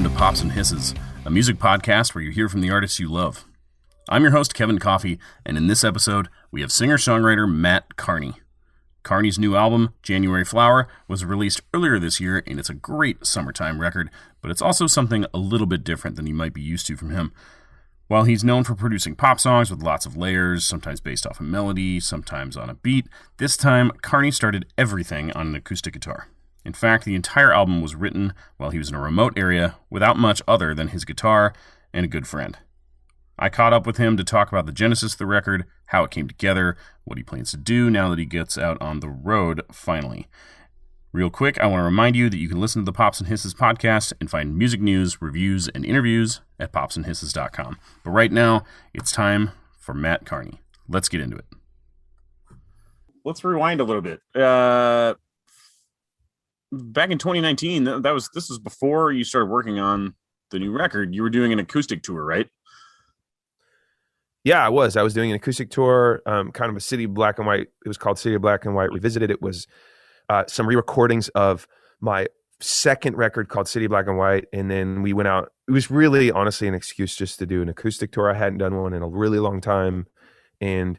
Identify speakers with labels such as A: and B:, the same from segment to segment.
A: to Pops and Hisses, a music podcast where you hear from the artists you love. I'm your host, Kevin Coffey, and in this episode, we have singer-songwriter Matt Kearney. Kearney's new album, January Flower, was released earlier this year, and it's a great summertime record, but it's also something a little bit different than you might be used to from him. While he's known for producing pop songs with lots of layers, sometimes based off a melody, sometimes on a beat, this time, Kearney started everything on an acoustic guitar. In fact, the entire album was written while he was in a remote area without much other than his guitar and a good friend. I caught up with him to talk about the genesis of the record, how it came together, what he plans to do now that he gets out on the road finally. Real quick, I want to remind you that you can listen to the Pops and Hisses podcast and find music news, reviews, and interviews at popsandhisses.com. But right now, it's time for Matt Kearney. Let's get into it. Let's rewind a little bit. Back in 2019, this was before you started working on the new record. You were doing an acoustic tour, right?
B: Yeah, I was doing an acoustic tour, kind of a City Black and White. It was called City of Black and White Revisited. It was some re-recordings of my second record called City Black and White. And then we went out. It was really, honestly, an excuse just to do an acoustic tour. I hadn't done one in a really long time and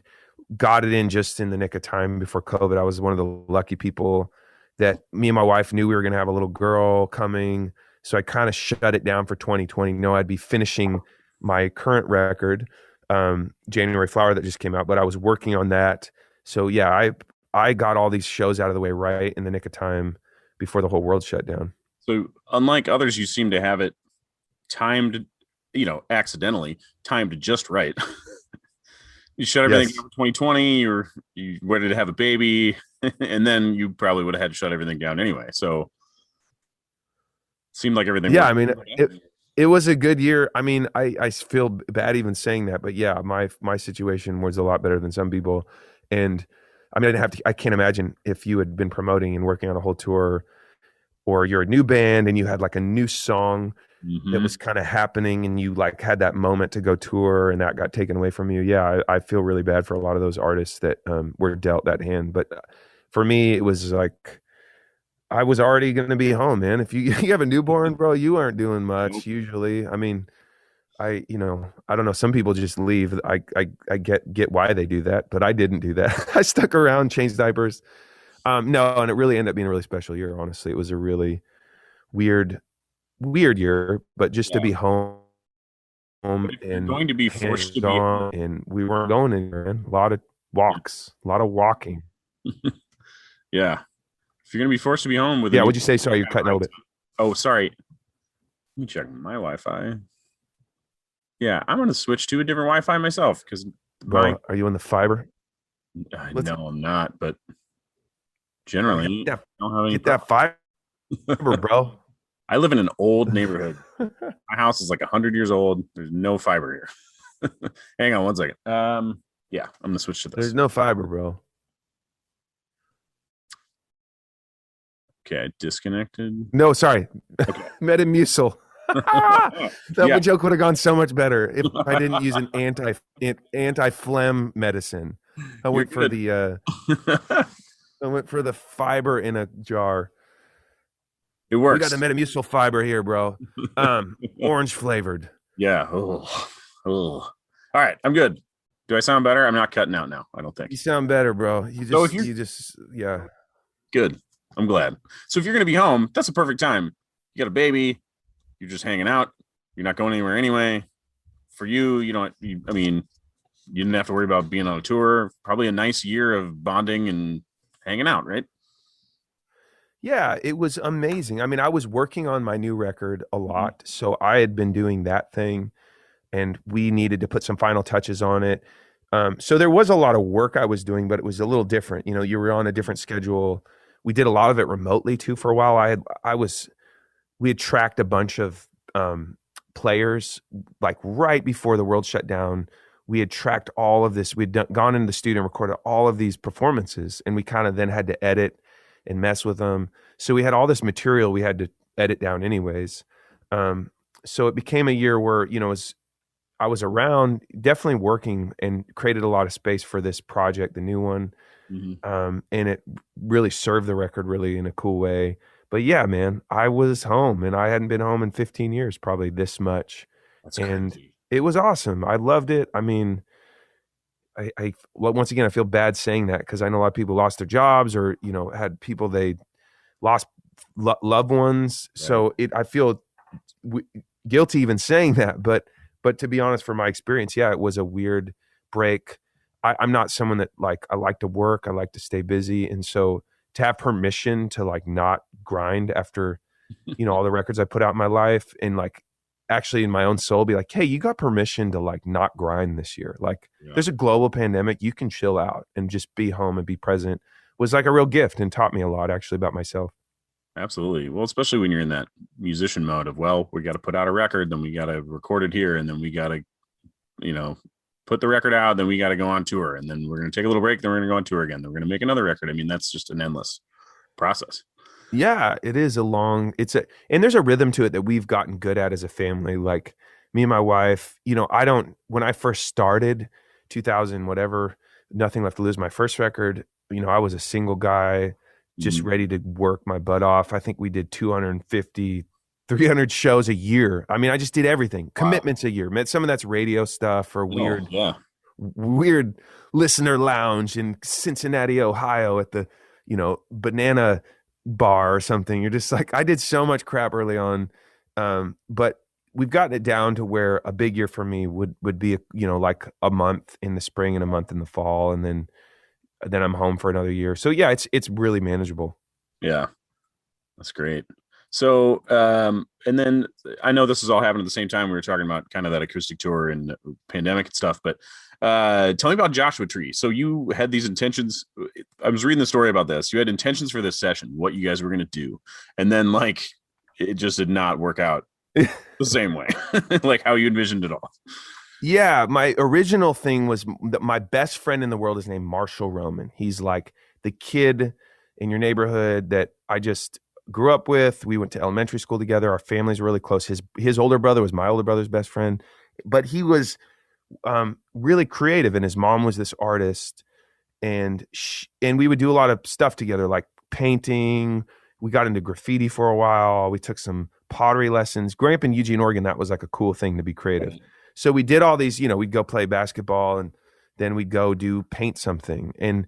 B: got it in just in the nick of time before COVID. I was one of the lucky people that me and my wife knew we were going to have a little girl coming. So I kind of shut it down for 2020. You know, I'd be finishing my current record, January Flower, that just came out, but I was working on that. So yeah, I got all these shows out of the way right in the nick of time before the whole world shut down. So
A: unlike others, you seem to have it timed, accidentally timed just right. You shut everything down for 2020, or you wanted to have a baby, and then you probably would have had to shut everything down anyway. So it seemed like everything.
B: Yeah, I mean, it was a good year. I mean, I feel bad even saying that, but yeah, my situation was a lot better than some people. And I mean, I can't imagine if you had been promoting and working on a whole tour, or you're a new band and you had like a new song that was kind of happening and you like had that moment to go tour and that got taken away from you. Yeah, I feel really bad for a lot of those artists that were dealt that hand. But for me, it was like I was already going to be home, man. If you have a newborn, bro, you aren't doing much usually. I mean, I don't know. Some people just leave. I get why they do that, but I didn't do that. I stuck around, changed diapers. No, and it really ended up being a really special year. Honestly, it was a really weird year, but just to be home and
A: going to be forced to be
B: and we weren't going anywhere, man. A lot of walks, a lot of walking.
A: Yeah. If you're going to be forced to be home with
B: what'd you say? Sorry, you're cutting out a bit.
A: Oh, sorry. Let me check my Wi-Fi. Yeah, I'm going to switch to a different Wi-Fi myself because.
B: Are you on the fiber?
A: No, I'm not. But generally,
B: get that fiber, bro.
A: I live in an old neighborhood. My house is like 100 years old. There's no fiber here. Hang on one second. Yeah, I'm going to switch to this.
B: There's no fiber, bro.
A: Okay, I disconnected.
B: No, sorry.
A: Okay.
B: Metamucil. That joke would have gone so much better if I didn't use an anti-phlegm medicine. I went for the fiber in a jar.
A: It works.
B: We got the Metamucil fiber here, bro. Orange flavored.
A: Yeah. Oh. All right, I'm good. Do I sound better? I'm not cutting out now, I don't think.
B: You sound better, bro. You just
A: Good. I'm glad. So if you're going to be home, that's a perfect time. You got a baby. You're just hanging out. You're not going anywhere anyway. For you, you didn't have to worry about being on a tour. Probably a nice year of bonding and hanging out, right?
B: Yeah, it was amazing. I mean, I was working on my new record a lot, so I had been doing that thing, and we needed to put some final touches on it. So there was a lot of work I was doing, but it was a little different. You were on a different schedule. We did a lot of it remotely too for a while. We had tracked a bunch of players like right before the world shut down. We had tracked all of this. We'd gone into the studio and recorded all of these performances, and we kind of then had to edit and mess with them. So we had all this material we had to edit down anyways. So it became a year where, I was around, definitely working, and created a lot of space for this project, the new one. And it really served the record really in a cool way. But yeah, man, I was home and I hadn't been home in 15 years, probably this much.
A: That's
B: And
A: crazy.
B: it was awesome. I loved it. I mean, well, once again, I feel bad saying that because I know a lot of people lost their jobs or, had people they lost loved ones.
A: Right.
B: So I feel w- guilty even saying that. But to be honest, from my experience, yeah, it was a weird break. I'm not someone that like, I like to work. I like to stay busy. And so to have permission to like not grind after, all the records I put out in my life and like actually in my own soul be like, hey, you got permission to like not grind this year. Like
A: Yeah.
B: there's a global pandemic. You can chill out and just be home and be present was like a real gift and taught me a lot actually about myself.
A: Absolutely. Well, especially when you're in that musician mode of, well, we got to put out a record, then we got to record it here, and then we got to, you know, put the record out, then we got to go on tour, and then we're going to take a little break, then we're going to go on tour again, then we're going to make another record. I mean, that's just an endless process.
B: Yeah, it is and there's a rhythm to it that we've gotten good at as a family. Like me and my wife, when I first started 2000, whatever, Nothing Left to Lose, my first record, I was a single guy just
A: Mhm.
B: ready to work my butt off. I think we did 250, 300 shows a year. I mean, I just did everything,
A: Wow.
B: commitments a year. Some of that's radio stuff or
A: Oh,
B: weird,
A: yeah.
B: weird listener lounge in Cincinnati, Ohio at the, banana bar or something. You're just like, I did so much crap early on. But we've gotten it down to where a big year for me would be, like a month in the spring and a month in the fall. And then I'm home for another year. So yeah, it's really manageable.
A: Yeah. That's great. So, and then I know this is all happening at the same time. We were talking about kind of that acoustic tour and pandemic and stuff, but tell me about Joshua Tree. So you had these intentions. I was reading the story about this. You had intentions for this session, what you guys were going to do, and then like it just did not work out the same way, like how you envisioned it all.
B: Yeah, my original thing was that my best friend in the world is named Marshall Roman. He's like the kid in your neighborhood that I just grew up with. We went to elementary school together. Our families were really close. His older brother was my older brother's best friend, but he was really creative, and his mom was this artist, and we would do a lot of stuff together, like painting. We got into graffiti for a while. We took some pottery lessons. Growing up in Eugene, Oregon, that was like a cool thing to be creative.
A: Right.
B: So we did all these, we'd go play basketball and then we'd go do paint something. And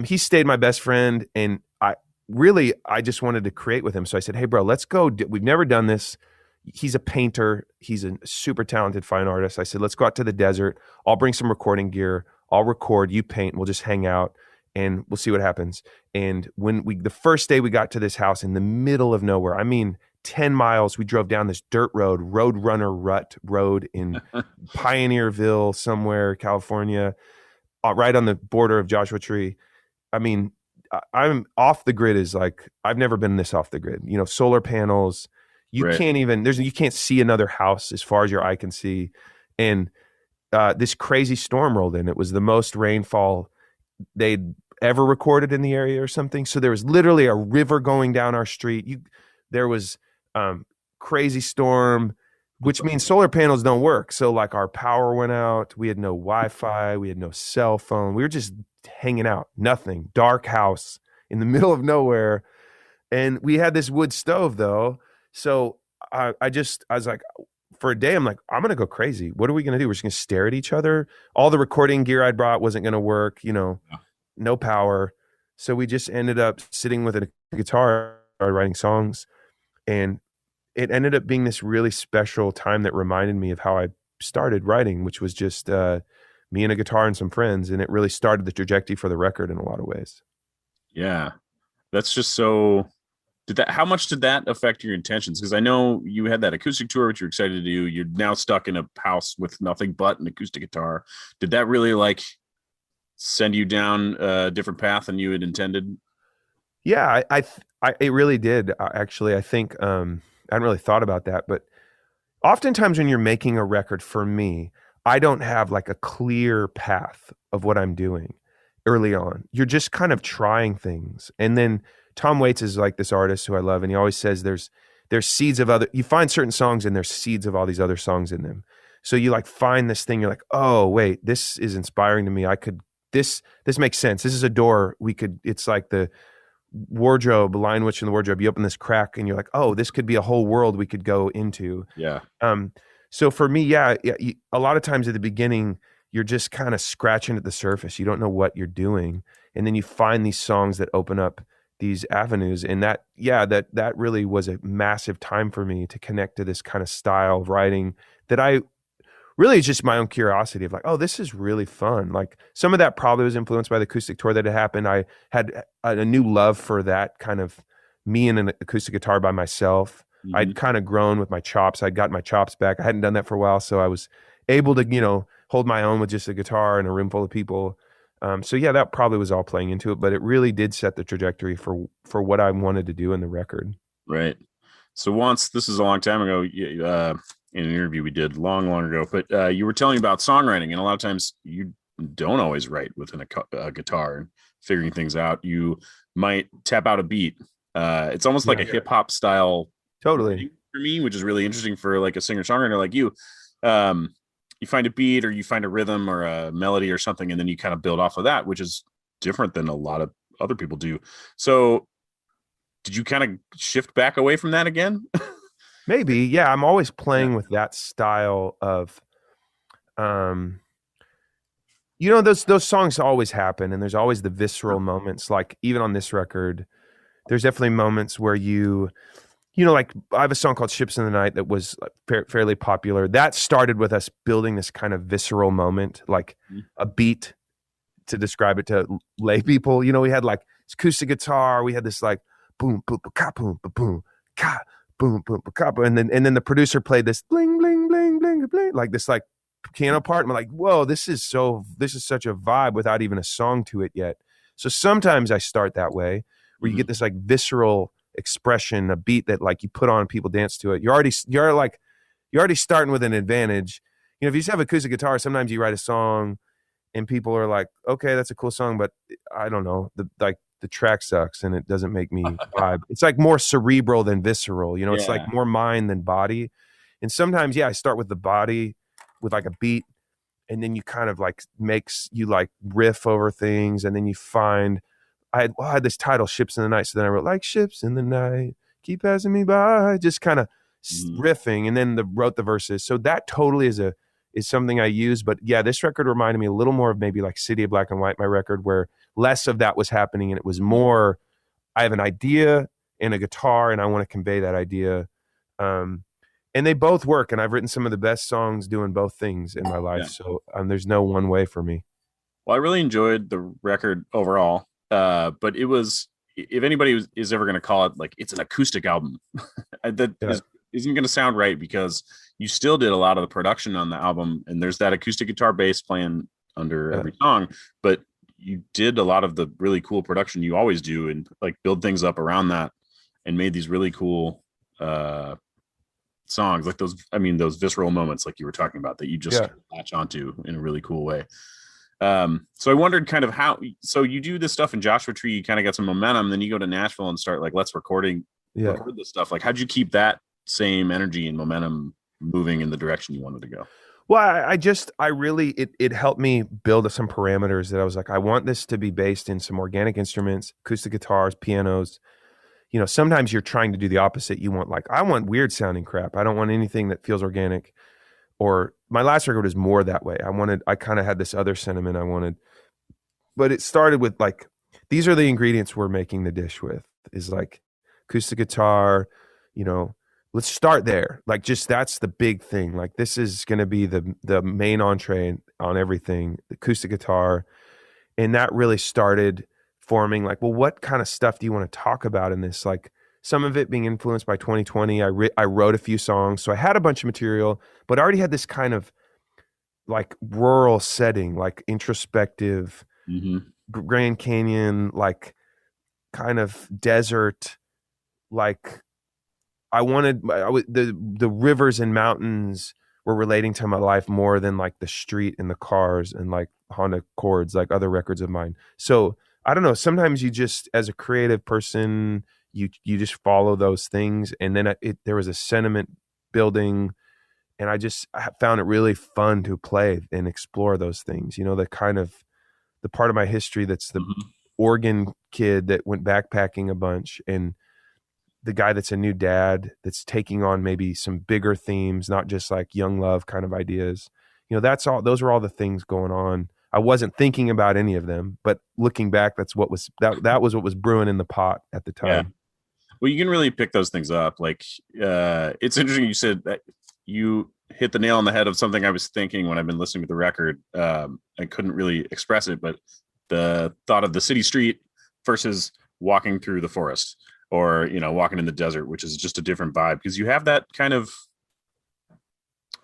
B: he stayed my best friend. And I just wanted to create with him. So I said, hey, bro, let's go. We've never done this. He's a painter. He's a super talented fine artist. I said, let's go out to the desert. I'll bring some recording gear. I'll record, you paint. We'll just hang out and we'll see what happens. And the first day we got to this house in the middle of nowhere, I mean, 10 miles, we drove down this dirt road, Roadrunner Rut Road in Pioneerville, somewhere, California, right on the border of Joshua Tree. I mean, I'm off the grid is like, I've never been this off the grid. Solar panels, you
A: Right.
B: can't even, you can't see another house as far as your eye can see. And this crazy storm rolled in. It was the most rainfall they'd ever recorded in the area or something. So there was literally a river going down our street. There was crazy storm, which means solar panels don't work. So like our power went out. We had no Wi-Fi. We had no cell phone. We were just hanging out, nothing, dark house in the middle of nowhere. And we had this wood stove though. So I was like, for a day, I'm like, I'm going to go crazy. What are we going to do? We're just going to stare at each other. All the recording gear I'd brought wasn't going to work, no power. So we just ended up sitting with a guitar, writing songs. And it ended up being this really special time that reminded me of how I started writing, which was just me and a guitar and some friends. And it really started the trajectory for the record in a lot of ways.
A: Yeah. That's just so. How much did that affect your intentions? Because I know you had that acoustic tour, which you're excited to do. You're now stuck in a house with nothing but an acoustic guitar. Did that really like send you down a different path than you had intended?
B: Yeah, it really did. Actually, I think I hadn't really thought about that, but oftentimes when you're making a record, for me, I don't have like a clear path of what I'm doing early on. You're just kind of trying things, and then Tom Waits is like this artist who I love, and he always says there's seeds of other. You find certain songs, and there's seeds of all these other songs in them. So you like find this thing. You're like, oh wait, this is inspiring to me. I could this makes sense. This is a door we could. It's like the wardrobe, line witch in the wardrobe. You open this crack and you're like, oh, this could be a whole world we could go into.
A: Yeah.
B: Um, so for me, yeah, a lot of times at the beginning, you're just kind of scratching at the surface. You don't know what you're doing, and then you find these songs that open up these avenues. And that, yeah, that really was a massive time for me to connect to this kind of style of writing that I really is just my own curiosity of like, oh, this is really fun. Like some of that probably was influenced by the acoustic tour that had happened. I had a new love for that kind of me and an acoustic guitar by myself.
A: Hmm.
B: I'd kind of grown with my chops. I'd gotten my chops back. I hadn't done that for a while. So I was able to, hold my own with just a guitar and a room full of people. So yeah, that probably was all playing into it, but it really did set the trajectory for what I wanted to do in the record.
A: Right. So once, this is a long time ago, in an interview we did long ago, but you were telling about songwriting, and a lot of times you don't always write within a guitar and figuring things out. You might tap out a beat. It's almost like a hip hop style
B: Totally.
A: for me, which is really interesting for like a singer songwriter like you. You find a beat or you find a rhythm or a melody or something, and then you kind of build off of that, which is different than a lot of other people do. So did you kind of shift back away from that again?
B: Maybe. Yeah. I'm always playing with that style of, um, those songs always happen, and there's always the visceral moments. Like even on this record, there's definitely moments where like I have a song called "Ships in the Night" that was fairly popular. That started with us building this kind of visceral moment, like a beat to describe it to lay people. We had like acoustic guitar. We had this like boom, boom, ka, boom, boom, ka, boom, boom, ka, and then the producer played this bling, bling, bling, bling, bling, like this like piano part. And I'm like, whoa, this is such a vibe without even a song to it yet. So sometimes I start that way, where you get this like visceral expression, a beat that like you put on, people dance to it. You're already starting with an advantage. If you just have acoustic guitar, sometimes you write a song and people are like, okay, that's a cool song, but I don't know, the track sucks and it doesn't make me vibe. It's like more cerebral than visceral. It's like more mind than body. And sometimes, yeah, I start with the body with like a beat, and then you kind of like you like riff over things, and then you find I had this title, "Ships in the Night," so then I wrote like "Ships in the night keep passing me by," just kind of riffing, and then wrote the verses. So that totally is something I use. But yeah, this record reminded me a little more of maybe like City of Black and White, my record, where less of that was happening, and it was more, I have an idea and a guitar, and I want to convey that idea. And they both work, and I've written some of the best songs doing both things in my life. So there's no one way for me.
A: Well, I really enjoyed the record overall. But it was, if anybody is ever going to call it like it's an acoustic album, isn't going to sound right, because you still did a lot of the production on the album, and there's that acoustic guitar bass playing under every song, but you did a lot of the really cool production you always do, and like build things up around that, and made these really cool songs, like those visceral moments like you were talking about, that you just latch onto in a really cool way. So I wondered kind of so you do this stuff in Joshua Tree, you kind of got some momentum, then you go to Nashville and start like, let's record this stuff. Like, how'd you keep that same energy and momentum moving in the direction you wanted to go?
B: Well, I really, it helped me build some parameters that I was like, I want this to be based in some organic instruments, acoustic guitars, pianos. Sometimes you're trying to do the opposite. You want I want weird sounding crap. I don't want anything that feels organic. Or my last record was more that way. I kind of had this other sentiment I wanted, but it started with like, these are the ingredients we're making the dish with, is like acoustic guitar, let's start there. Like, just, that's the big thing. Like, this is going to be the main entree on everything, the acoustic guitar. And that really started forming like, well, what kind of stuff do you want to talk about in this? Like, some of it being influenced by 2020. I wrote a few songs, so I had a bunch of material, but I already had this kind of like rural setting, like introspective, Grand Canyon, like kind of desert. Like the rivers and mountains were relating to my life more than like the street and the cars and like Honda Accords, like other records of mine. So I don't know. Sometimes you just, as a creative person, you just follow those things, and then there was a sentiment building, and I found it really fun to play and explore those things. The kind of the part of my history that's the organ kid that went backpacking a bunch, and the guy that's a new dad that's taking on maybe some bigger themes, not just like young love kind of ideas. That's all. Those were all the things going on. I wasn't thinking about any of them, but looking back, that's what was that was what was brewing in the pot at the
A: Yeah.
B: time.
A: Well, you can really pick those things up. Like, it's interesting you said that you hit the nail on the head of something I was thinking when I've been listening to the record. I couldn't really express it, but the thought of the city street versus walking through the forest, or, walking in the desert, which is just a different vibe, because you have that kind of,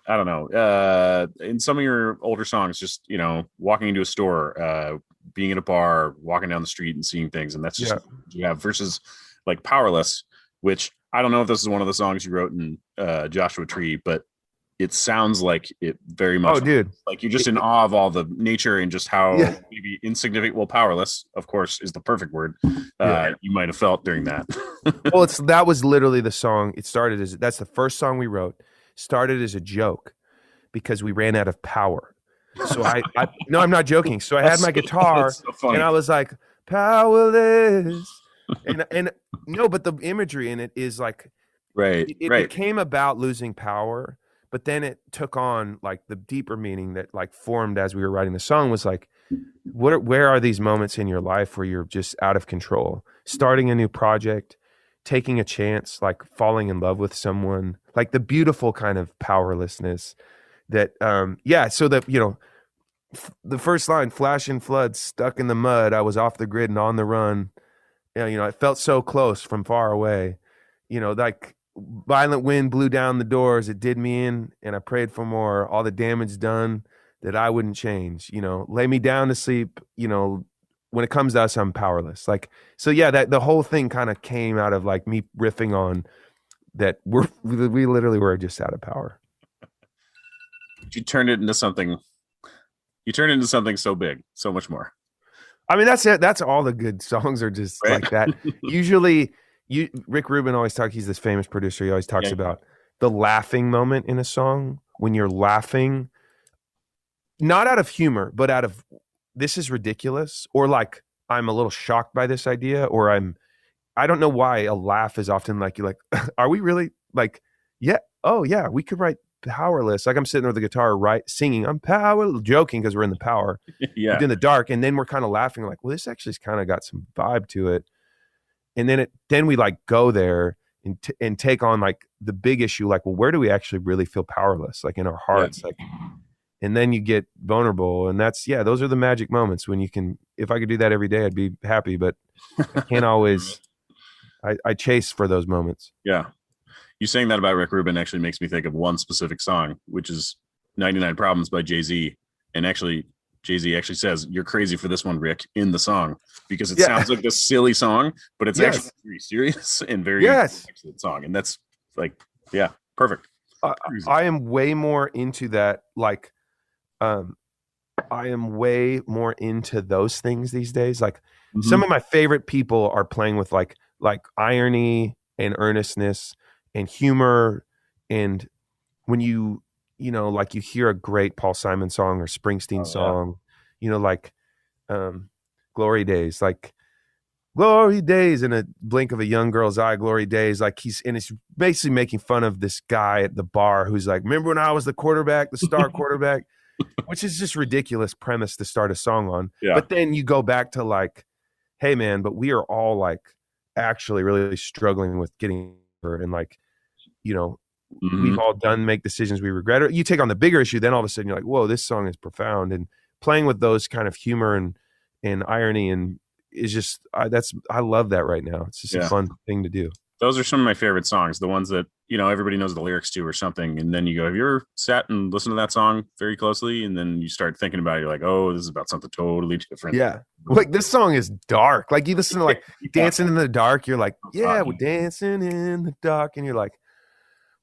A: I don't know, in some of your older songs, just, walking into a store, being in a bar, walking down the street and seeing things. And that's just what you have, versus like Powerless, which I don't know if this is one of the songs you wrote in Joshua Tree, but it sounds like it very much.
B: Oh, dude.
A: Like you're just in awe of all the nature and just how maybe insignificant, well, powerless, of course, is the perfect word. You might have felt during that.
B: Well, that was literally the song. It started as, that's the first song we wrote. Started as a joke because we ran out of power. So I no, I'm not joking. So I had my guitar and I was like, powerless. And no, but the imagery in it is like, it came about losing power, but then it took on like the deeper meaning that like formed as we were writing the song was like, where are these moments in your life where you're just out of control, starting a new project, taking a chance, like falling in love with someone, like the beautiful kind of powerlessness that, so that, the first line, flash and flood, stuck in the mud, I was off the grid and on the run. It felt so close from far away, like violent wind blew down the doors. It did me in and I prayed for more, all the damage done that I wouldn't change, lay me down to sleep. When it comes to us, I'm powerless. Like, so yeah, that the whole thing kind of came out of like me riffing on that. We literally were just out of power.
A: You turned it into something. You turned it into something so big, so much more.
B: I mean, that's it. That's all the good songs are just like that. Usually, Rick Rubin always talks. He's this famous producer. He always talks about the laughing moment in a song when you're laughing, not out of humor, but out of this is ridiculous, or like I'm a little shocked by this idea, or I don't know why a laugh is often like you're like, are we really like, yeah, oh yeah, we could write powerless. Like I'm sitting with the guitar, singing, I'm powerless, joking because we're in the power, in the dark, and then we're kind of laughing, like, well, this actually's kind of got some vibe to it, and then we like go there and take on like the big issue, like, well, where do we actually really feel powerless, like in our hearts, like. And then you get vulnerable, and those are the magic moments when you can. If I could do that every day, I'd be happy, but I can't always. I chase for those moments.
A: Yeah, you saying that about Rick Rubin actually makes me think of one specific song, which is 99 Problems by Jay-Z. And actually, Jay-Z actually says, "You're crazy for this one, Rick," in the song, because it sounds like this silly song, but it's actually very serious and very excellent song. And that's like, perfect.
B: I am way more into that, like. I am way more into those things these days. Like some of my favorite people are playing with like irony and earnestness and humor. And when like you hear a great Paul Simon song or Springsteen song, like Glory Days, like Glory Days in a blink of a young girl's eye, Glory Days. Like he's basically making fun of this guy at the bar who's like, remember when I was the quarterback, the star quarterback? Which is just ridiculous premise to start a song on. Yeah. But then you go back to like, hey man, but we are all like actually really struggling with getting over, and like, we've all make decisions we regret. Or you take on the bigger issue, then all of a sudden you're like, whoa, this song is profound. And playing with those kind of humor and irony and is just I love that right now. It's just a fun thing to do.
A: Those are some of my favorite songs, the ones that, everybody knows the lyrics to or something. And then you go, have you ever sat and listened to that song very closely? And then you start thinking about it. You're like, oh, this is about something totally different.
B: Yeah. Like this song is dark. Like you listen to like Dancing in the Dark. You're like, yeah, we're dancing in the dark. And you're like,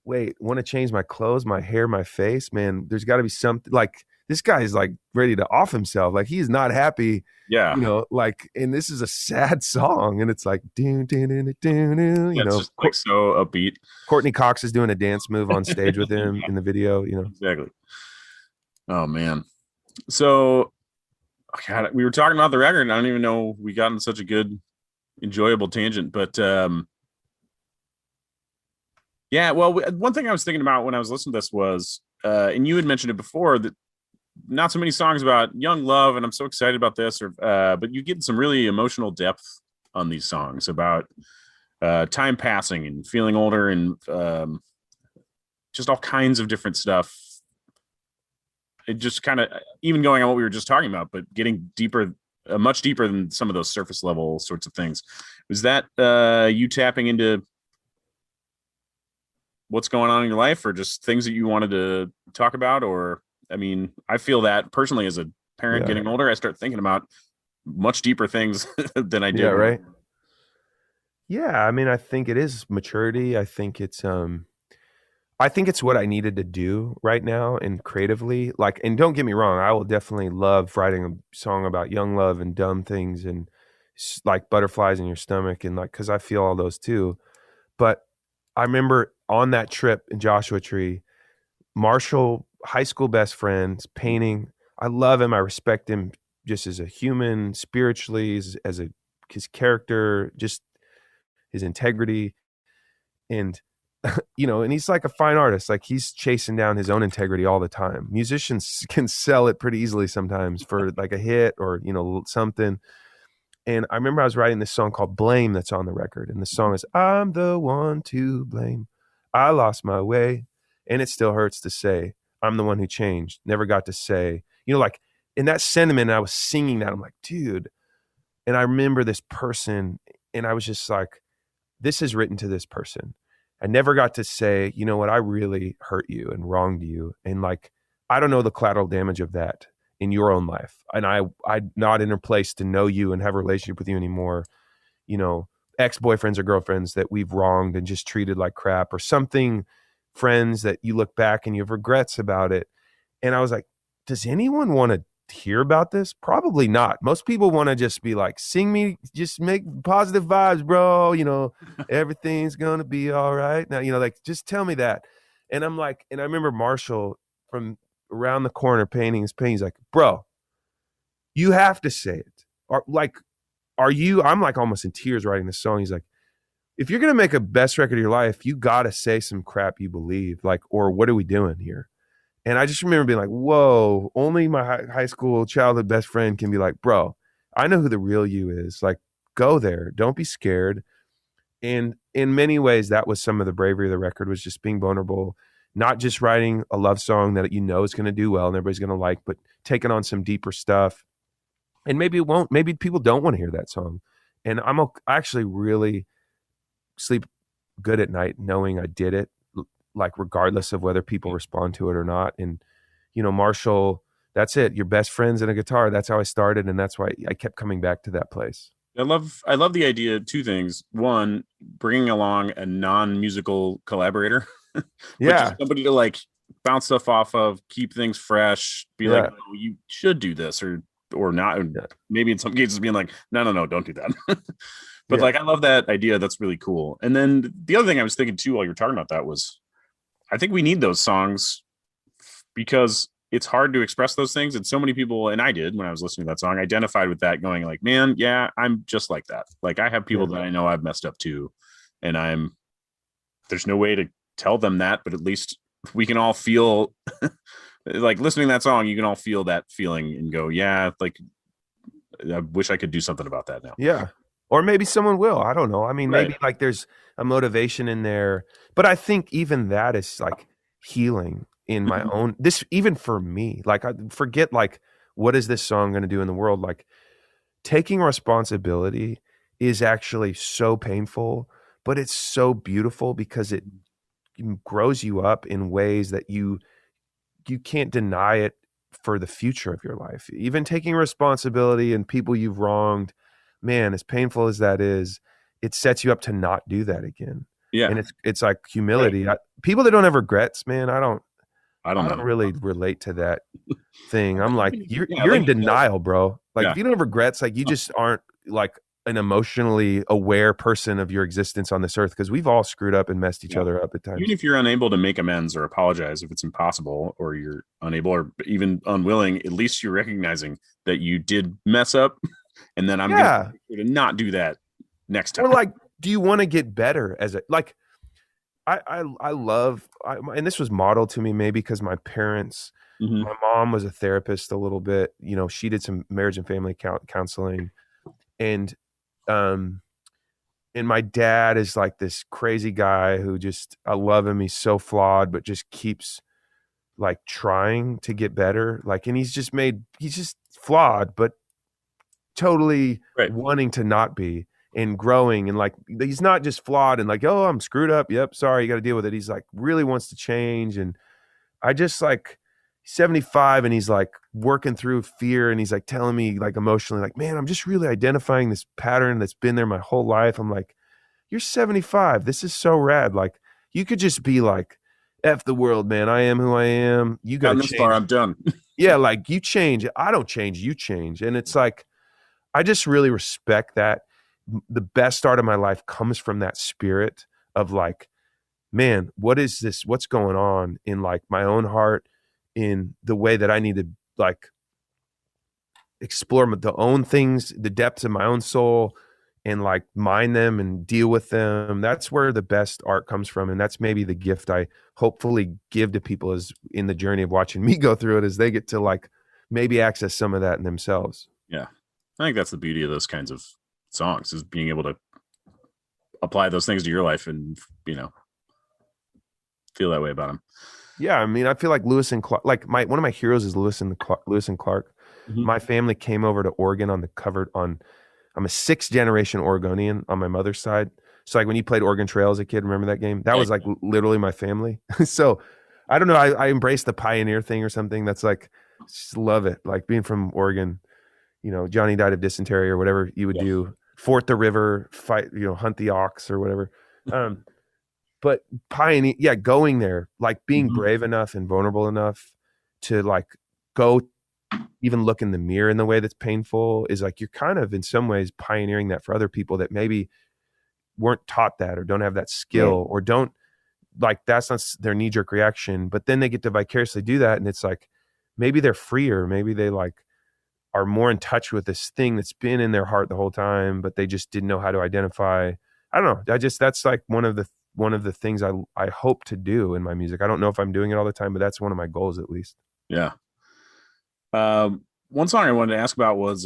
B: wait, want to change my clothes, my hair, my face? Man, there's got to be something like this guy is like ready to off himself. Like he's not happy.
A: Yeah.
B: Like, and this is a sad song, and it's like,
A: just like so upbeat.
B: Courtney Cox is doing a dance move on stage with him in the video,
A: Exactly. Oh man. So God, we were talking about the record, and I don't even know we got in such a good enjoyable tangent. But yeah, well, one thing I was thinking about when I was listening to this was, and you had mentioned it before, that not so many songs about young love, and I'm so excited about this. Or, but you get some really emotional depth on these songs about time passing and feeling older, and just all kinds of different stuff. It just kind of, even going on what we were just talking about, but getting deeper, much deeper than some of those surface level sorts of things. Was that you tapping into what's going on in your life, or just things that you wanted to talk about? Or, I mean, I feel that personally as a parent
B: Yeah.
A: getting older, I start thinking about much deeper things than I
B: Yeah,
A: did when.
B: right. Yeah, I mean, I think it is maturity. I think it's what I needed to do right now and creatively. Like, and don't get me wrong, I will definitely love writing a song about young love and dumb things and like butterflies in your stomach and like cuz I feel all those too. But I remember on that trip in Joshua Tree, Marshall, high school best friends, painting. I love him. I respect him just as a human, spiritually, as a his character, just his integrity. And and he's like a fine artist. Like he's chasing down his own integrity all the time. Musicians can sell it pretty easily sometimes for like a hit or something. And I remember I was writing this song called Blame that's on the record. And the song is I'm the one to blame. I lost my way. And it still hurts to say I'm the one who changed. Never got to say, like in that sentiment, I was singing that. I'm like, dude. And I remember this person and I was just like, this is written to this person. I never got to say, you know what, I really hurt you and wronged you. And like, I don't know the collateral damage of that in your own life. And I'm not in a place to know you and have a relationship with you anymore. Ex-boyfriends or girlfriends that we've wronged and just treated like crap or something, friends that you look back and you have regrets about it. And I was like, does anyone want to hear about this? Probably not. Most people want to just be like, sing me, just make positive vibes, bro. Everything's going to be all right. Now, like, just tell me that. And I'm like, and I remember Marshall from around the corner painting his painting. He's like, bro, you have to say it. I'm like almost in tears writing this song. He's like, if you're going to make a best record of your life, you got to say some crap you believe. Like, or what are we doing here? And I just remember being like, whoa, only my high school childhood best friend can be like, bro, I know who the real you is. Like, go there. Don't be scared. And in many ways, that was some of the bravery of the record, was just being vulnerable, not just writing a love song that is going to do well and everybody's going to like, but taking on some deeper stuff. And maybe it won't. Maybe people don't want to hear that song. And I actually really sleep good at night knowing I did it, like regardless of whether people respond to it or not. And Marshall, that's it. Your best friends and a guitar. That's how I started, and that's why I kept coming back to that place.
A: I love the idea of two things. One, bringing along a non-musical collaborator, but just
B: Yeah,
A: somebody to like bounce stuff off of, keep things fresh, be like,
B: yeah,
A: oh, you should do this or not.
B: yeah,
A: Maybe in some cases being like, no, don't do that. But
B: yeah,
A: like, I love that idea. That's really cool. And then the other thing I was thinking too while you were talking about that was, I think we need those songs because it's hard to express those things. And so many people, and I did when I was listening to that song, identified with that, going like, man, yeah, I'm just like that. Like, I have people
B: yeah,
A: that I know I've messed up too. And there's no way to tell them that, but at least we can all feel like listening to that song, you can all feel that feeling and go, yeah, like, I wish I could do something about that now.
B: yeah. Or maybe someone will. I don't know. I mean,
A: Right.
B: maybe like there's a motivation in there, but I think even that is like healing in my
A: Mhm.
B: own. This even for me, like I forget like what is this song going to do in the world? Like taking responsibility is actually so painful, but it's so beautiful because it grows you up in ways that you can't deny it for the future of your life. Even taking responsibility and people you've wronged, man, as painful as that is, it sets you up to not do that again.
A: Yeah.
B: And it's like
A: Right.
B: humility. People that don't have regrets, man,
A: I don't
B: I don't
A: know.
B: really relate to that thing. I'm like,
A: Yeah.
B: you're
A: Like
B: in
A: you said,
B: denial, bro. Like
A: yeah.
B: if you don't have regrets, like you just aren't like an emotionally aware person of your existence on this earth because we've all screwed up and messed each
A: Yeah.
B: other up at
A: Even
B: times.
A: if you're unable to make amends or apologize, if it's impossible or you're unable or even unwilling, at least you're recognizing that you did mess up, and then I'm going
B: Yeah.
A: to not do that next
B: Or
A: time.
B: like, do you want to get better as a like? I love, and this was modeled to me maybe because my parents,
A: Hmm.
B: my mom was a therapist a little bit. You know, she did some marriage and family counseling, and um, and my dad is like this crazy guy who just, I love him. He's so flawed, but just keeps like trying to get better. Like, and he's just flawed, but totally
A: Right.
B: wanting to not be and growing. And like, he's not just flawed and like, oh, I'm screwed up. Yep. Sorry. You got to deal with it. He's like, really wants to change. And I just like 75 and he's like working through fear and he's like telling me like emotionally, like, man, I'm just really identifying this pattern that's been there my whole life. I'm like, you're 75. This is so rad. Like, you could just be like, F the world, man. I am who I am. You got to
A: Gotten this far,
B: change.
A: I'm done.
B: Yeah. Like, you change. I don't change. You change. And it's like, I just really respect that. The best start of my life comes from that spirit of like, man, what is this? What's going on in like my own heart, in the way that I need to like explore the own things, the depths of my own soul, and like mine them and deal with them. That's where the best art comes from. And that's maybe the gift I hopefully give to people is in the journey of watching me go through it, as they get to like maybe access some of that in themselves.
A: Yeah. I think that's the beauty of those kinds of songs, is being able to apply those things to your life and, feel that way about them.
B: Yeah, I mean, I feel like Lewis and Clark. Like one of my heroes is Lewis and Clark.
A: Mm-hmm.
B: My family came over to Oregon on the covered on. I'm a sixth generation Oregonian on my mother's side. So like when you played Oregon Trail as a kid, remember that game? That was like literally my family. So I don't know. I embrace the pioneer thing or something. That's like, just love it. Like being from Oregon. You know, Johnny died of dysentery or whatever you would do. Fort the river, fight. You know, hunt the ox or whatever. But pioneer, yeah, going there, like being brave enough and vulnerable enough to like go even look in the mirror in the way that's painful is like, you're kind of in some ways pioneering that for other people that maybe weren't taught that or don't have that skill or don't, like, that's not their knee-jerk reaction, but then they get to vicariously do that. And it's like, maybe they're freer. Maybe they like are more in touch with this thing that's been in their heart the whole time, but they just didn't know how to identify. I don't know. That's like one of the things I hope to do in my music. I don't know if I'm doing it all the time, but that's one of my goals at least.
A: Yeah. One song I wanted to ask about was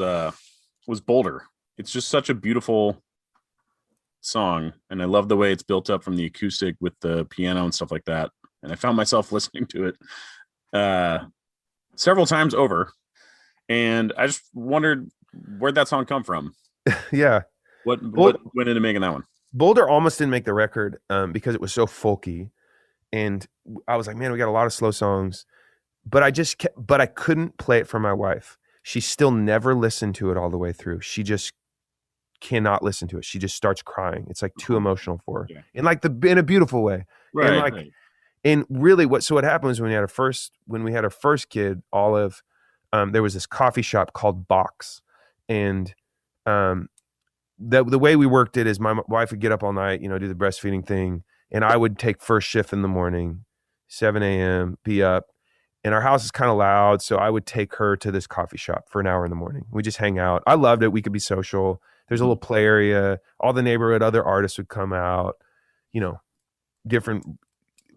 A: Boulder. It's just such a beautiful song, and I love the way it's built up from the acoustic with the piano and stuff like that. And I found myself listening to it several times over, and I just wondered where'd that song come from.
B: Yeah.
A: What went into making that one?
B: Boulder almost didn't make the record because it was so folky, and I was like, man, we got a lot of slow songs, but I couldn't play it for my wife. She still never listened to it all the way through. She just cannot listen to it. She just starts crying. It's like too emotional for her, in like in a beautiful way.
A: Right.
B: And like, and really, what happened was when we had our first kid, Olive, there was this coffee shop called Box, and the way we worked it is my wife would get up all night, you know, do the breastfeeding thing, and I would take first shift in the morning, 7 a.m., be up, and our house is kind of loud, so I would take her to this coffee shop for an hour in the morning. We just hang out. I loved it. We could be social. There's a little play area. All the neighborhood other artists would come out, you know, different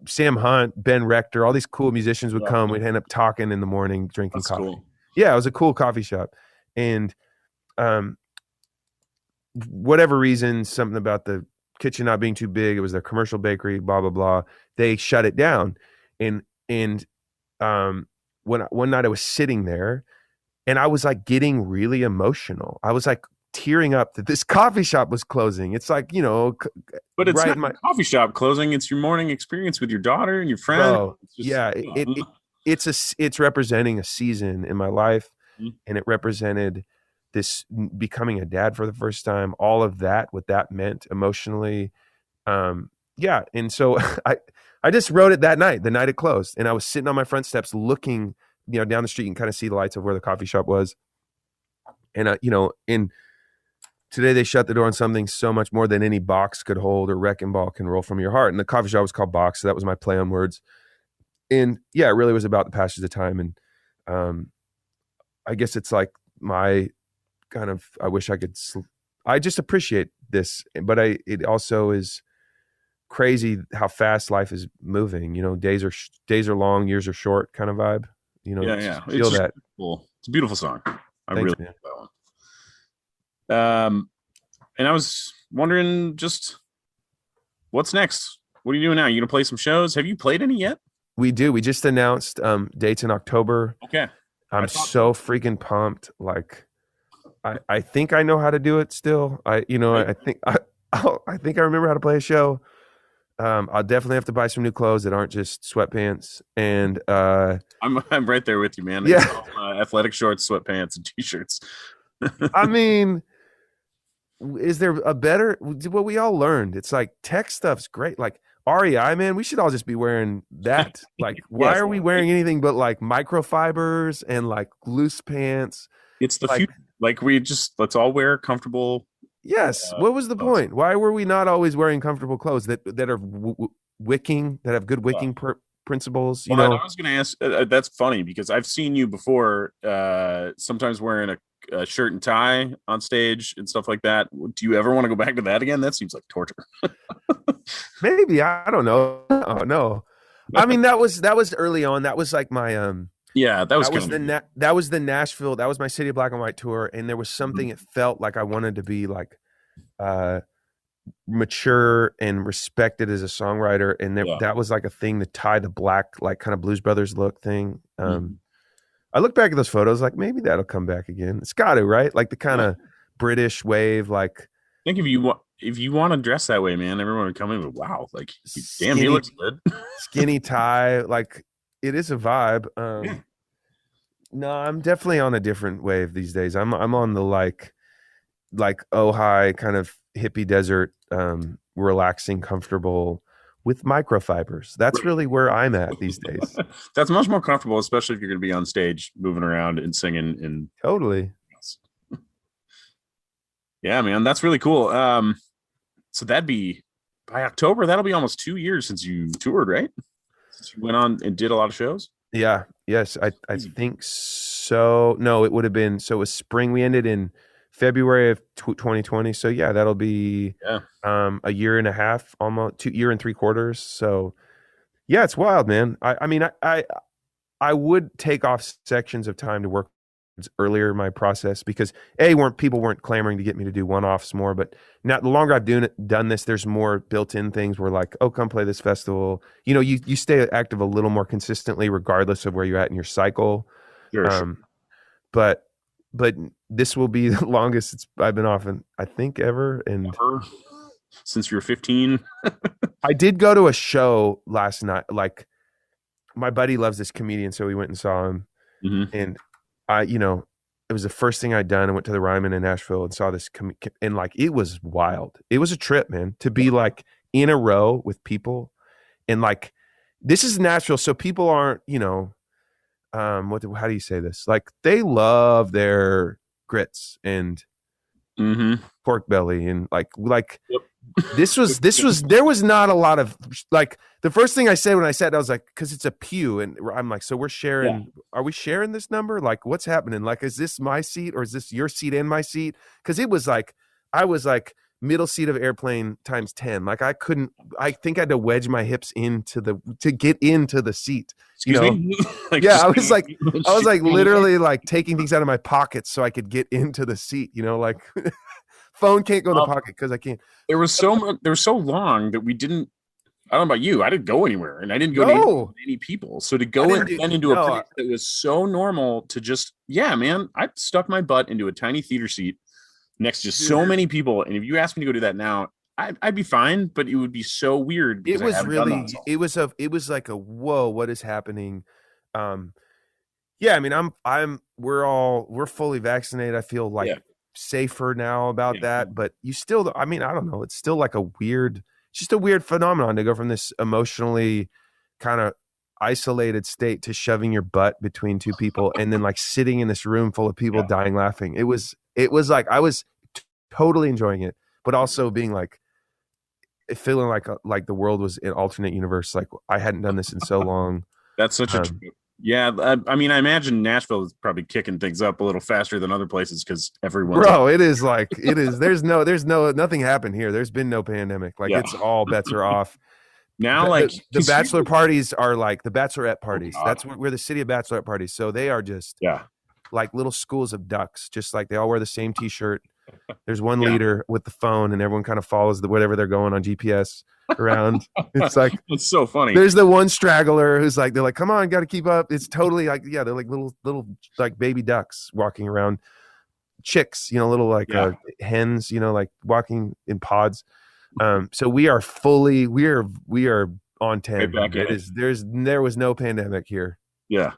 B: Sam Hunt, Ben Rector, all these cool musicians would come. We'd end up talking in the morning, drinking coffee. Cool. Yeah, it was a cool coffee shop. And whatever reason, something about the kitchen not being too big, it was their commercial bakery, blah, blah, blah. They shut it down. And when one night I was sitting there and I was like getting really emotional. I was like tearing up that this coffee shop was closing. It's like, you know,
A: but it's not my coffee shop closing. It's your morning experience with your daughter and your friend.
B: Bro, it's representing a season in my life, and it represented this becoming a dad for the first time, all of that, what that meant emotionally. Yeah. And so I just wrote it that night, the night it closed. And I was sitting on my front steps looking, you know, down the street and kind of see the lights of where the coffee shop was. And, you know, today they shut the door on something so much more than any box could hold or wrecking ball can roll from your heart. And the coffee shop was called Box. So that was my play on words. And yeah, it really was about the passage of time. And I guess it's like my kind of, I wish I could, I just appreciate this, but it also is crazy how fast life is moving. Days are long, years are short, kind of vibe.
A: Yeah,
B: To
A: yeah. It's
B: feel
A: just
B: that.
A: beautiful. It's a beautiful song. I
B: Thanks,
A: really
B: man.
A: like that one. And I was wondering, just what's next? What are you doing now? You gonna play some shows? Have you played any yet?
B: We do. We just announced dates in October.
A: Okay. I
B: I'm
A: thought
B: so
A: so.
B: freaking pumped. Like, I think I know how to do it still.
A: Right?
B: I think I remember how to play a show. I'll definitely have to buy some new clothes that aren't just sweatpants. And
A: I'm right there with you, man. It's
B: yeah,
A: all athletic shorts, sweatpants, and t-shirts.
B: I mean, is there a better? What we all learned? It's like tech stuff's great. Like REI, man, we should all just be wearing that. Like, why
A: Yes,
B: are we wearing anything but like microfibers and like loose pants?
A: it's the
B: Like,
A: future. Like let's all wear comfortable
B: yes. What was the
A: clothes.
B: point? Why were we not always wearing comfortable clothes that are wicking, that have good
A: Yeah.
B: wicking principles?
A: Well, and I was going to ask. That's funny because I've seen you before. Sometimes wearing a shirt and tie on stage and stuff like that. Do you ever want to go back to that again? That seems like torture.
B: Maybe, I don't know. Oh no. I mean, that was early on. That was like my
A: Yeah, that was
B: that was
A: kind of
B: that was the Nashville. That was my City of Black and White tour, and there was something it felt like I wanted to be like uh mature and respected as a songwriter, and
A: yeah.
B: that was like a thing to tie the black, like kind of Blues Brothers look thing.
A: Mhm.
B: I look back at those photos, like maybe that'll come back again. It's got to, right? Like the kind of British wave, like
A: I think if you want to dress that way, man, everyone would come in with wow, like damn, he
B: skinny
A: looks good.
B: skinny tie, like it is a vibe.
A: Yeah.
B: No, I'm definitely on a different wave these days. I'm on the like Ojai kind of hippie desert, relaxing, comfortable with microfibers. That's really where I'm at these days.
A: That's much more comfortable, especially if you're going to be on stage, moving around and singing. And
B: Totally.
A: yeah, man, that's really cool. So that'd be by October. That'll be almost 2 years since you toured, right? Since you went on and did a lot of shows.
B: Yeah. Yes. I think so. No, it would have been, so it was spring. We ended in February of 2020. So yeah, that'll be a year and a half, almost 2 year and 3/4. So yeah, it's wild, man. I mean, I would take off sections of time to work earlier in my process because people weren't clamoring to get me to do one-offs more, but now the longer I've done this, there's more built-in things where like, oh, come play this festival. You stay active a little more consistently regardless of where you're at in your cycle.
A: Sure.
B: But this will be the longest I've been off in, I think, ever. And
A: Ever? Since you were 15.
B: I did go to a show last night. Like, my buddy loves this comedian, so we went and saw him.
A: Mm-hmm.
B: And it was the first thing I'd done. I went to the Ryman in Nashville and saw this, and like, it was wild. It was a trip, man, to be like in a row with people. And like, this is Nashville, so people aren't, how do you say this? Like, they love their grits and pork belly and like
A: Yep.
B: there was not a lot of like, the first thing I said when I sat down, I was like, because it's a pew, and I'm like, so we're sharing, are we sharing this number? Like, what's happening? Like, is this my seat or is this your seat and my seat? Because it was like, I was like middle seat of airplane times 10. Like, I think I had to wedge my hips to get into the seat.
A: Excuse me?
B: Like, yeah, I was like literally like taking things out of my pockets so I could get into the seat, like phone can't go in the pocket because I can't.
A: There was so long that we didn't. I don't know about you. I didn't go anywhere, and I didn't go to any people. So to go into a place that was so normal to just, yeah, man, I stuck my butt into a tiny theater seat next to so many people, and if you asked me to go do that now, I'd be fine, but it would be so weird.
B: It was really, it was like a whoa, what is happening? Yeah, I mean, we're fully vaccinated. I feel like safer now about that, but you still, I mean, I don't know. It's still like just a weird phenomenon to go from this emotionally kind of isolated state to shoving your butt between two people and then like sitting in this room full of people dying laughing. It was like I was totally enjoying it, but also being like, feeling like the world was an alternate universe. Like, I hadn't done this in so long.
A: That's such a trip. Yeah, I mean, I imagine Nashville is probably kicking things up a little faster than other places because everyone's
B: Bro, it is like it is. There's nothing happened here. There's been no pandemic. Like
A: yeah.
B: it's all bets are off.
A: Now, like,
B: The bachelor parties are like the bachelorette parties.
A: God.
B: That's what we're the city of bachelorette parties. So they are just
A: Yeah,
B: like little schools of ducks. Just like they all wear the same T-shirt. There's one leader with the phone, and everyone kind of follows whatever they're going on GPS around. It's like
A: it's so funny.
B: there's the one straggler who's like they're like, come on, got to keep up. It's totally like they're like little like baby ducks walking around. Chicks, little like hens, like walking in pods. So we are on 10.
A: Right back
B: There was no pandemic here.
A: Yeah,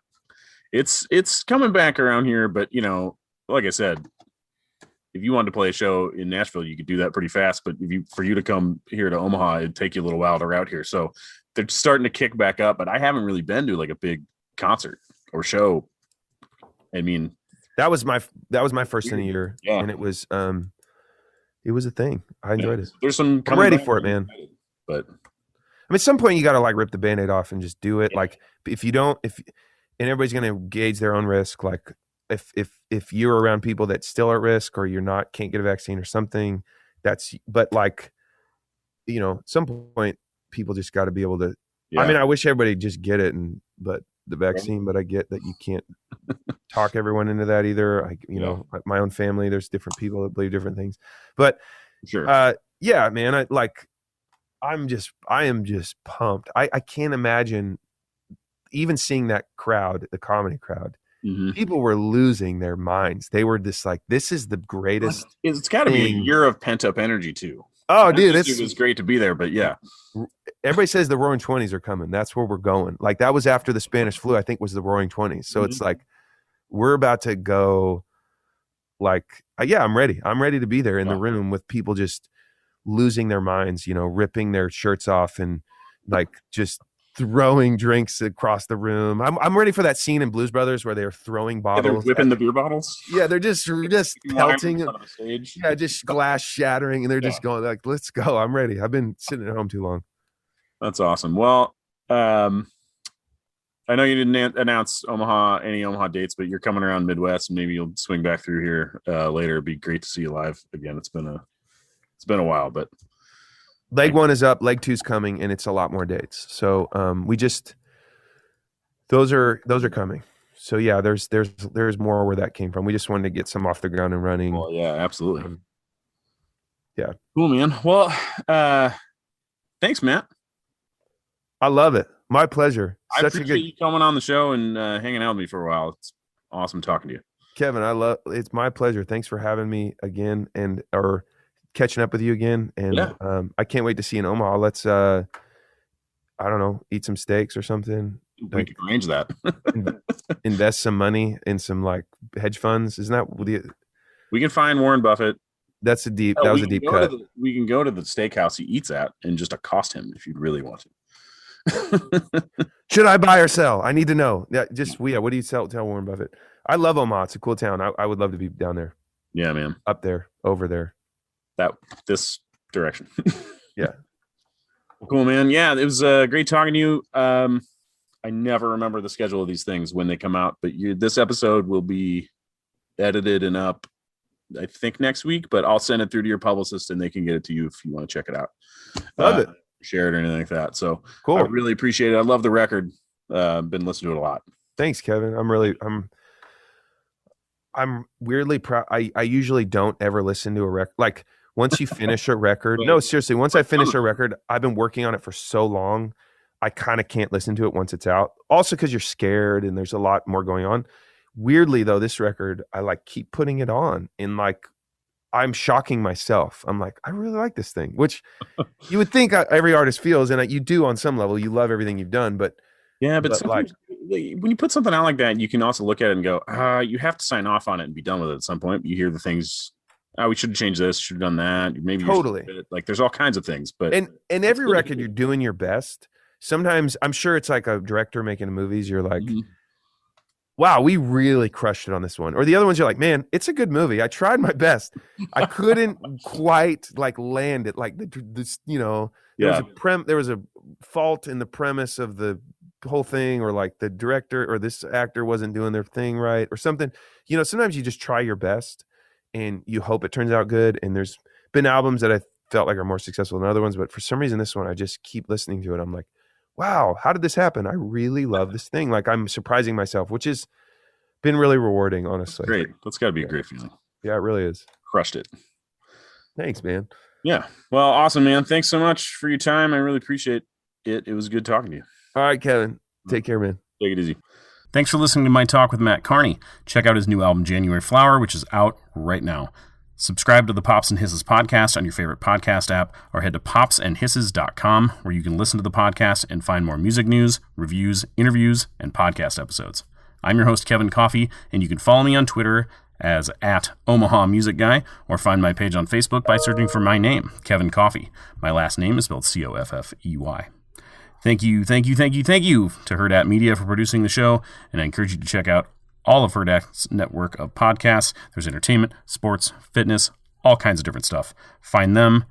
A: it's coming back around here, but like I said, if you wanted to play a show in Nashville, you could do that pretty fast. But for you to come here to Omaha, it'd take you a little while to route here. So they're starting to kick back up, but I haven't really been to like a big concert or show. I mean,
B: that was my first in a year, and it was a thing. I enjoyed it.
A: There's some.
B: I'm ready for it, man.
A: But
B: I mean, at some point you got to like rip the Band-Aid off and just do it. Yeah. Like if you don't, and everybody's going to gauge their own risk. Like if you're around people that still are at risk or can't get a vaccine or something, but like, at some point people just got to be able to, I mean, I wish everybody just get it but the vaccine, but I get that you can't talk everyone into that either. Like my own family, there's different people that believe different things, but
A: sure.
B: Man, I am just pumped. I can't imagine even seeing that crowd, the comedy crowd. Mm-hmm. People were losing their minds. They were just like, this is the greatest.
A: It's got to be a year of pent up energy too.
B: Oh, dude,
A: it was great to be there, but yeah.
B: Everybody says the Roaring 20s are coming. That's where we're going. Like that was after the Spanish flu, I think was the Roaring 20s. So it's like, we're about to go like, I'm ready. I'm ready to be there in the room with people just losing their minds, ripping their shirts off and like just throwing drinks across the room. I'm ready for that scene in Blues Brothers where they're throwing bottles.
A: They're whipping the beer bottles.
B: Yeah, they're just pelting. Yeah, just glass shattering, and they're just going like, "Let's go! I'm ready." I've been sitting at home too long.
A: That's awesome. Well, I know you didn't announce any Omaha dates, but you're coming around Midwest, and maybe you'll swing back through here later. It'd be great to see you live again. It's been a while, but
B: leg 1 is up, leg 2's coming, and it's a lot more dates. So those are coming. So yeah, there's more where that came from. We just wanted to get some off the ground and running.
A: Well, yeah, absolutely.
B: Yeah.
A: Cool, man. Well, thanks, Matt.
B: I love it. My pleasure.
A: I appreciate you coming on the show and hanging out with me for a while. It's awesome talking to you.
B: Kevin, it's my pleasure. Thanks for having me again or catching up with you again. And I can't wait to see you in Omaha. Let's I don't know, eat some steaks or something.
A: We can arrange that.
B: Invest some money in some like hedge funds. Isn't that
A: we can find Warren Buffett.
B: That was a deep cut.
A: We can go to the steakhouse he eats at and just accost him if you'd really want to.
B: Should I buy or sell? I need to know. Yeah, what do you tell Warren Buffett? I love Omaha. It's a cool town. I would love to be down there.
A: Yeah, man.
B: Up there, over there.
A: This direction.
B: Yeah.
A: Well, cool, man. Yeah, it was great talking to you. I never remember the schedule of these things when they come out, but this episode will be edited and up, I think, next week, but I'll send it through to your publicist and they can get it to you if you want to check it out.
B: Love it.
A: Share it or anything like that. So
B: cool.
A: I really appreciate it. I love the record. Been listening to it a lot.
B: Thanks, Kevin. I'm weirdly proud. I usually don't ever listen to a record. Like once you finish a record, no, seriously, once I finish a record, I've been working on it for so long. I kind of can't listen to it once it's out. Also because you're scared and there's a lot more going on. Weirdly though, this record, I like keep putting it on and like, I'm shocking myself. I'm like, I really like this thing, which you would think every artist feels. And you do on some level, you love everything you've done, but
A: sometimes when you put something out like that, you can also look at it and go, you have to sign off on it and be done with it at some point. You hear the things, we should have changed this, should have done that. Maybe
B: totally.
A: Like there's all kinds of things, but
B: and every record you're doing your best. Sometimes I'm sure it's like a director making movies. You're like, wow, we really crushed it on this one. Or the other ones, you're like, man, it's a good movie. I tried my best. I couldn't quite like land it. Like this, there was a fault in the premise of the whole thing, or like the director or this actor wasn't doing their thing right or something. Sometimes you just try your best and you hope it turns out good. And there's been albums that I felt like are more successful than other ones, but for some reason this one, I just keep listening to it. I'm like, wow, how did this happen? I really love this thing. Like, I'm surprising myself, which has been really rewarding, honestly.
A: Great. That's got to be a great feeling.
B: Yeah, it really is.
A: Crushed it.
B: Thanks, man.
A: Yeah. Well, awesome, man. Thanks so much for your time. I really appreciate it. It was good talking to you.
B: All right, Kevin. Take care, man.
A: Take it easy. Thanks for listening to my talk with Matt Kearney. Check out his new album, January Flower, which is out right now. Subscribe to the Pops and Hisses podcast on your favorite podcast app, or head to popsandhisses.com, where you can listen to the podcast and find more music news, reviews, interviews, and podcast episodes. I'm your host, Kevin Coffey, and you can follow me on Twitter as @OmahaMusicGuy, or find my page on Facebook by searching for my name, Kevin Coffey. My last name is spelled Coffey. Thank you to Hurrdat Media for producing the show, and I encourage you to check out all of Hurrdat's network of podcasts. There's entertainment, sports, fitness, all kinds of different stuff. Find them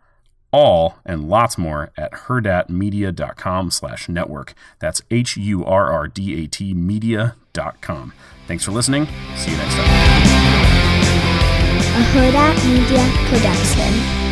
A: all and lots more at hurrdatmedia.com/network. That's HURRDAT media.com. Thanks for listening. See you next time.
C: A Hurrdat Media Production.